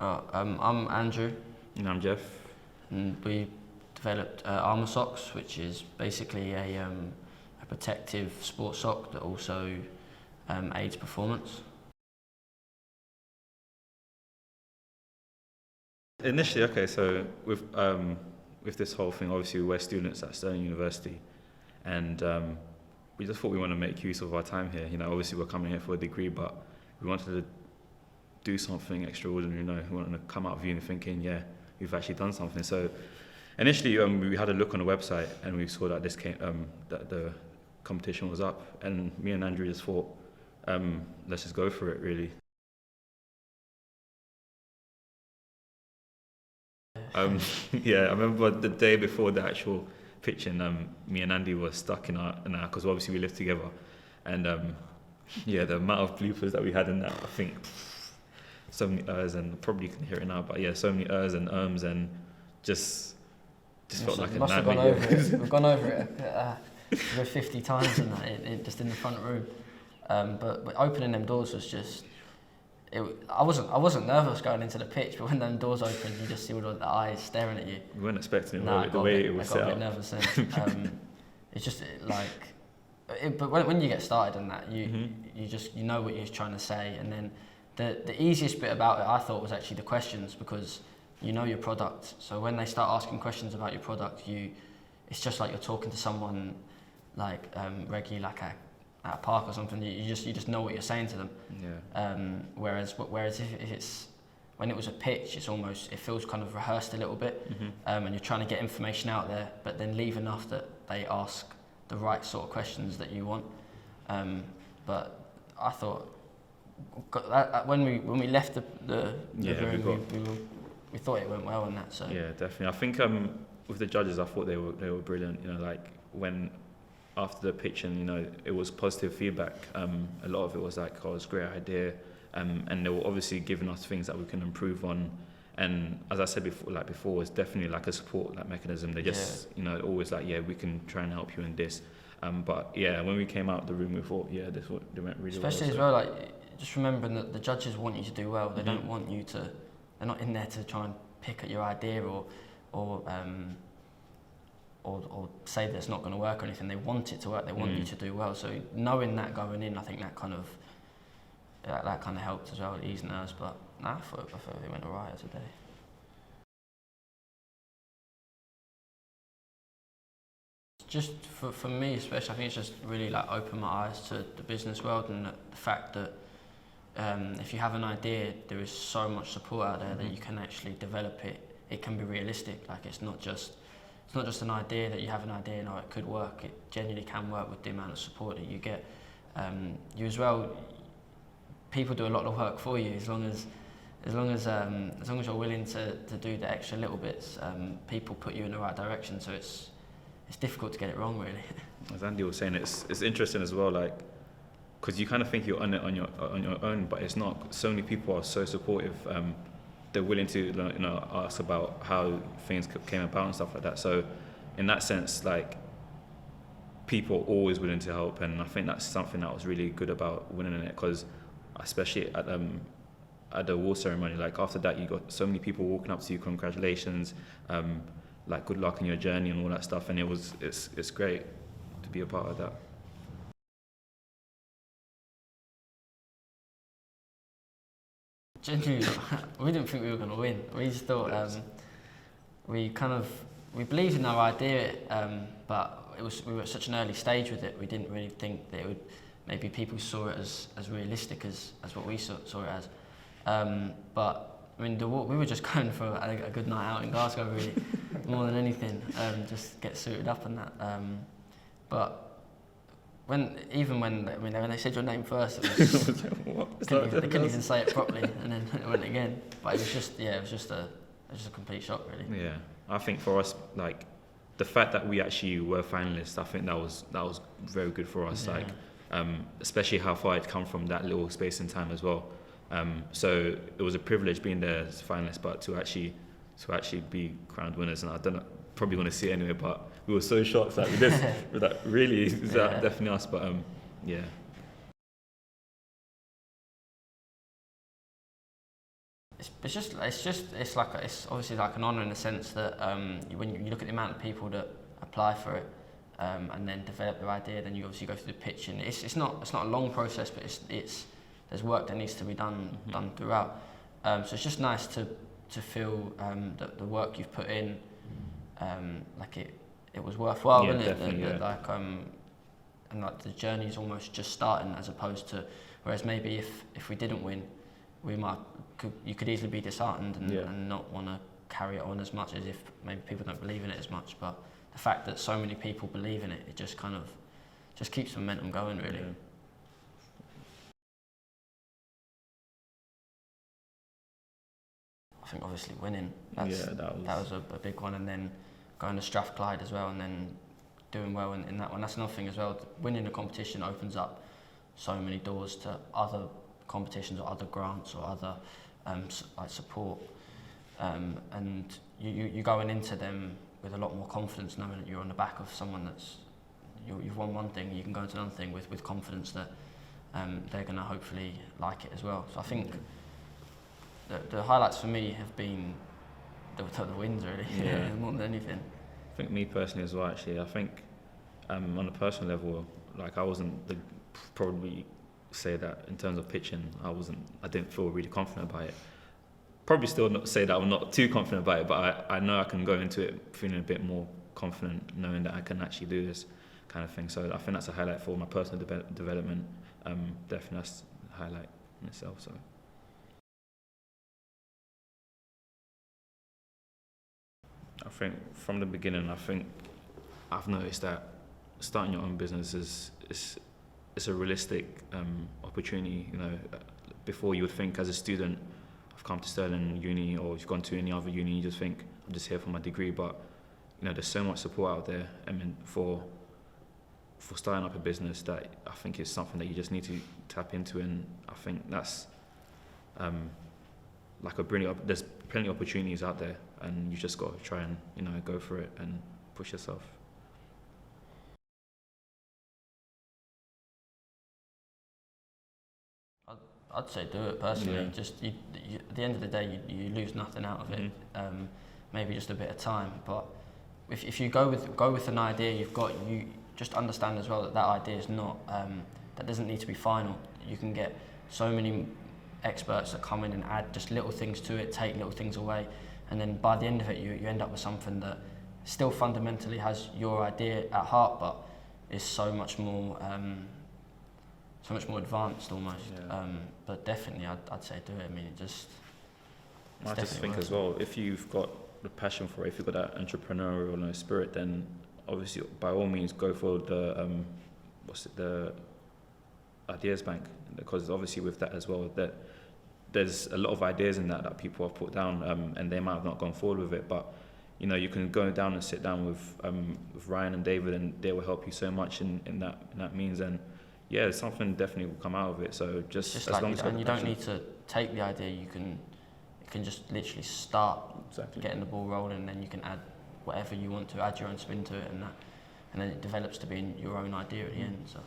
I'm Andrew. And I'm Jeff. And we developed ArmaSox, which is basically a protective sports sock that also aids performance. Initially, okay, so with this whole thing, obviously we're students at Stirling University, and we just thought we want to make use of our time here. You know, obviously we're coming here for a degree, but we wanted to do something extraordinary. You know, we wanted to come out of uni thinking, yeah, we've actually done something. So initially, we had a look on the website, and we saw that that the competition was up, and me and Andrew just thought, let's just go for it, really. Yeah, I remember the day before the actual pitching, me and Andy were stuck in our because obviously we lived together, and yeah, the amount of bloopers that we had in that, I think, so many ers, and probably you can hear it now, but yeah, so many ers and and just felt like a nightmare. We've gone over it 50 times in that, just in the front room, but opening them doors was just. I wasn't nervous going into the pitch, but when them doors opened, you just see all the eyes staring at you. We weren't expecting it, the way it was set up. I got a bit nervous then. It's just but when you get started on that, you know what you're trying to say, and then the easiest bit about it, I thought, was actually the questions, because you know your product. So when they start asking questions about your product, it's just like you're talking to someone like regularly, like at a park or something. You just know what you're saying to them. Yeah. Whereas if it's when it was a pitch, it feels kind of rehearsed a little bit, and you're trying to get information out there, but then leave enough that they ask the right sort of questions that you want. But I thought when we left the room, we thought it went well on that. So yeah, definitely. I think with the judges, I thought they were brilliant. You know, like when. After the pitch, and you know, it was positive feedback. A lot of it was like, "Oh, it's a great idea," and they were obviously giving us things that we can improve on. And as I said before, it's definitely like a support mechanism. They just, you know, always like, "Yeah, we can try and help you in this." But yeah, when we came out of the room, we thought, "Yeah, they went really well." Especially as well, like just remembering that the judges want you to do well. They don't want you to. They're not in there to try and pick at your idea or say that it's not going to work or anything. They want it to work. They want you to do well. So knowing that going in, I think that kind of helped as well, ease nerves. But I thought it went alright as a day. Just for me especially, I think it's just really like opened my eyes to the business world, and the fact that if you have an idea, there is so much support out there that you can actually develop it. It can be realistic. Like it's not just an idea that you have an idea and it could work. It genuinely can work with the amount of support that you get. You as well. People do a lot of work for you as long as you're willing to do the extra little bits. People put you in the right direction. So it's difficult to get it wrong, really. As Andy was saying, it's interesting as well, like because you kind of think you're on it on your own, but it's not. So many people are so supportive. They're willing to ask about how things came about and stuff like that. So in that sense, like people are always willing to help, and I think that's something that was really good about winning it, because especially at the award ceremony, like after that you got so many people walking up to you, congratulations, like good luck in your journey and all that stuff, and it's great to be a part of that. Genuinely, we didn't think we were going to win. We just thought we believed in our idea, but we were at such an early stage with it. We didn't really think that it would. Maybe people saw it as realistic as what we saw it as. But I mean, we were just going for a good night out in Glasgow, really, more than anything. Just get suited up and that. But when they said your name first, it was they couldn't even say it properly, and then it went again. But it was just a complete shock, really. Yeah, I think for us, like the fact that we actually were finalists, I think that was very good for us. Yeah. Like, especially how far I'd come from that little space in time as well. So it was a privilege being there as finalists, but to actually be crowned winners, and I don't know, probably want to see it anyway, but we were so shocked that we're like, really, is that definitely us? But yeah. it's obviously like an honour in the sense that when you look at the amount of people that apply for it and then develop their idea, then you obviously go through the pitching. It's not a long process, but there's work that needs to be done throughout. So it's just nice to feel that the work you've put in, like it was worthwhile, Yeah, wasn't it? definitely, yeah. Like and like the journey's almost just starting, as opposed to, whereas maybe if we didn't win, you could easily be disheartened and not want to carry it on as much, as if maybe people don't believe in it as much. But the fact that so many people believe in it, it just kind of just keeps momentum going, really. Yeah. I think obviously winning, that was a big one, and then going to Strathclyde as well, and then doing well in that one. That's another thing as well. Winning the competition opens up so many doors to other competitions or other grants or other like support, and you're going into them with a lot more confidence, knowing that you're on the back of someone you've won one thing, you can go into another thing with confidence that they're going to hopefully like it as well. So I think the highlights for me have been the wins, really, more than anything. I think me personally as well, actually, I think on a personal level, like I wasn't probably say that in terms of pitching, I didn't feel really confident about it. Probably still not say that I'm not too confident about it, but I know I can go into it feeling a bit more confident, knowing that I can actually do this kind of thing. So I think that's a highlight for my personal development. Definitely that's a highlight in itself. So. I think from the beginning, I've noticed that starting your own business is a realistic opportunity. You know, before you would think as a student, I've come to Stirling Uni, or you've gone to any other uni, you just think I'm just here for my degree. But you know, there's so much support out there. I mean, for starting up a business, that I think is something that you just need to tap into, and I think that's like there's plenty of opportunities out there, and you just got to try and go for it and push yourself. I'd say do it personally. Just at the end of the day, you lose nothing out of it. Maybe just a bit of time, but if you go with an idea you've got, you just understand as well that idea is not that doesn't need to be final. You can get so many experts that come in and add just little things to it, take little things away, and then by the end of it, you end up with something that still fundamentally has your idea at heart, but is so much more advanced almost. But definitely, I'd say do it. I mean, I just think as well, if you've got the passion for it, if you've got that entrepreneurial spirit, then obviously by all means go for the Ideas Bank, because obviously with that as well, that there's a lot of ideas in that people have put down, and they might have not gone forward with it, but you can go down and sit down with Ryan and David, and they will help you so much in that means, and something definitely will come out of it. So just as long as you don't need to take the idea, you can just literally start getting the ball rolling, and then you can add whatever you want to, add your own spin to it, and then it develops to being your own idea at the end. So.